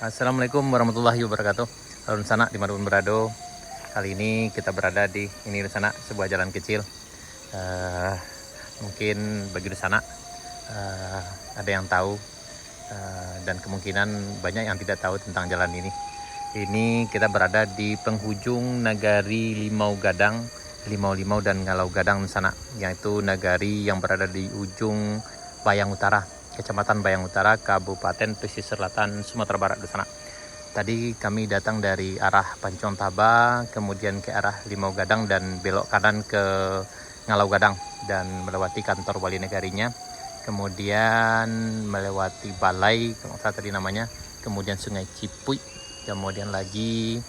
Assalamualaikum warahmatullahi wabarakatuh. Halo Sana dimanapun berada. Kali ini kita berada di Sana, sebuah jalan kecil. Mungkin bagi Sana ada yang tahu dan kemungkinan banyak yang tidak tahu tentang jalan ini. Ini kita berada di penghujung Nagari Limau Gadang, Limau dan Ngalau Gadang Sana, yaitu nagari yang berada di ujung Bayang Utara, Kecamatan Bayang Utara, Kabupaten Pesisir Selatan, Sumatera Barat di sana. Tadi kami datang dari arah Pancontaba, kemudian ke arah Limau Gadang dan belok kanan ke Ngalau Gadang dan melewati kantor wali negarinya, kemudian melewati balai, kalau saya tadi namanya, kemudian Sungai Cipuy, kemudian lagi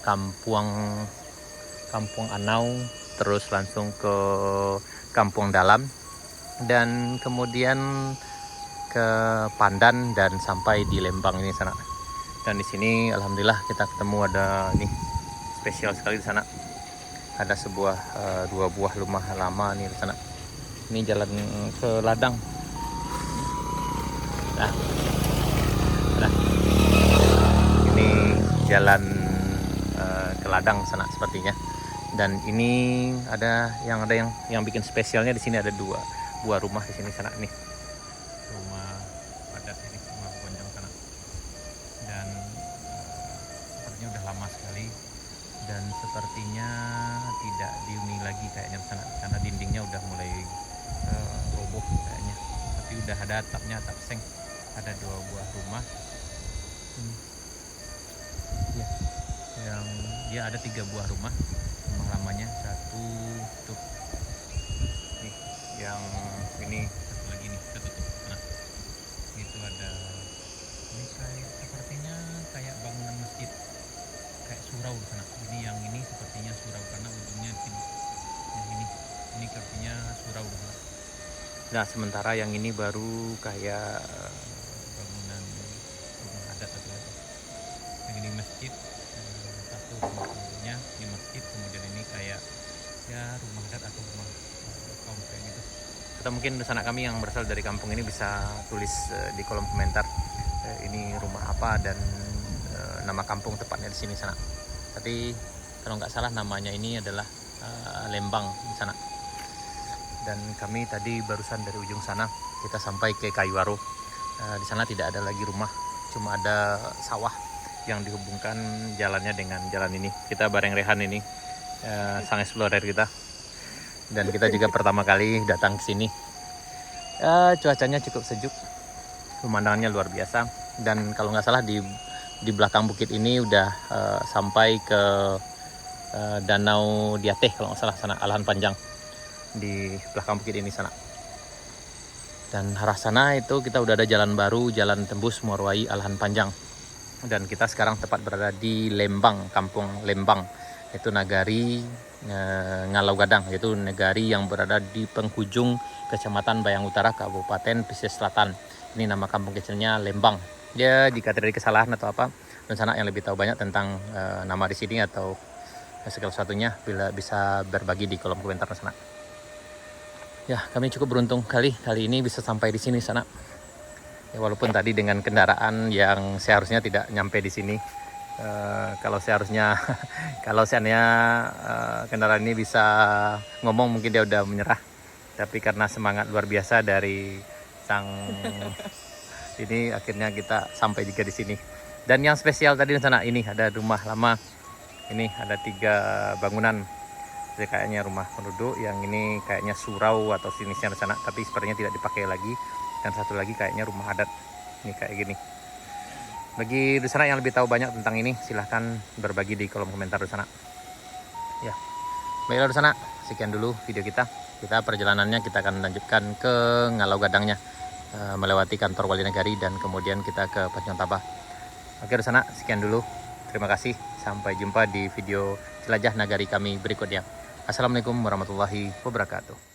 Kampung Anau, terus langsung ke Kampung Dalam, dan kemudian ke Pandan dan sampai di Lembang ini sana. Dan di sini alhamdulillah kita ketemu ada ini spesial sekali di sana. Ada sebuah dua buah rumah lama nih di sana. Ini jalan ke ladang. Nah, ini jalan ke ladang sana sepertinya. Dan ini ada yang bikin spesialnya di sini, ada dua buah rumah di sini sana nih. Rumah padat ini, rumah bonjong sana. Dan sepertinya udah lama sekali dan sepertinya tidak dihuni lagi kayaknya sana, karena dindingnya udah mulai roboh kayaknya. Tapi udah ada atapnya, atap seng. Ada dua buah rumah. Ya, yang dia ada 3 buah rumah lamanya. Satu tuh nih, yang ini satu lagi nih ketutup. Nah, itu ada ini sepertinya kayak bangunan masjid, kayak surau di sana. Yang ini sepertinya surau karena ujungnya yang ini sepertinya surau di sana. Nah, sementara yang ini baru kayak bangunan rumah adat atau apa. Yang ini masjid, satu rumah penduduknya di masjid, kemudian ini kayak ya rumah adat atau rumah kaum kayak gitu. Atau mungkin sanak kami yang berasal dari kampung ini bisa tulis di kolom komentar ini rumah apa dan nama kampung tepatnya di sini sana. Tapi kalau nggak salah namanya ini adalah Lembang di sana. Dan kami tadi barusan dari ujung sana kita sampai ke Kayuaro. Di sana tidak ada lagi rumah, cuma ada sawah yang dihubungkan jalannya dengan jalan ini. Kita bareng Rehan ini, sang explorer kita, dan kita juga pertama kali datang ke sini. Cuacanya cukup sejuk, pemandangannya luar biasa, dan kalau nggak salah di belakang bukit ini udah sampai ke Danau Diateh kalau nggak salah sana, Alahan Panjang di belakang bukit ini sana. Dan arah sana itu kita udah ada jalan baru, jalan tembus Morowai Alahan Panjang. Dan kita sekarang tepat berada di Lembang, Kampung Lembang, yaitu nagari Ngalau Gadang, yaitu nagari yang berada di penghujung Kecamatan Bayang Utara, Kabupaten Pesisir Selatan. Ini nama kampung kecilnya Lembang. Ya, jika terjadi kesalahan atau apa, dan sana yang lebih tahu banyak tentang nama di sini atau segala sesuatunya, bila bisa berbagi di kolom komentar sana. Ya, kami cukup beruntung kali ini bisa sampai di sini sana. Ya, walaupun tadi dengan kendaraan yang seharusnya tidak nyampe di sini. Kalau seandainya kendaraan ini bisa ngomong, mungkin dia udah menyerah. Tapi karena semangat luar biasa dari sang ini, akhirnya kita sampai juga di sini. Dan yang spesial tadi di sana, ini ada rumah lama. Ini ada 3 bangunan. Jadi kayaknya rumah penduduk, yang ini kayaknya surau atau sinisnya di sana, tapi sepertinya tidak dipakai lagi. Dan satu lagi kayaknya rumah adat. Ini kayak gini. Bagi di sana yang lebih tahu banyak tentang ini, silahkan berbagi di kolom komentar di sana. Ya, baiklah di sana, sekian dulu video kita. Perjalanannya kita akan lanjutkan ke Ngalau Gadangnya, melewati kantor wali negari dan kemudian kita ke Pancontaba. Oke di sana, sekian dulu. Terima kasih. Sampai jumpa di video jelajah nagari kami berikutnya. Assalamualaikum warahmatullahi wabarakatuh.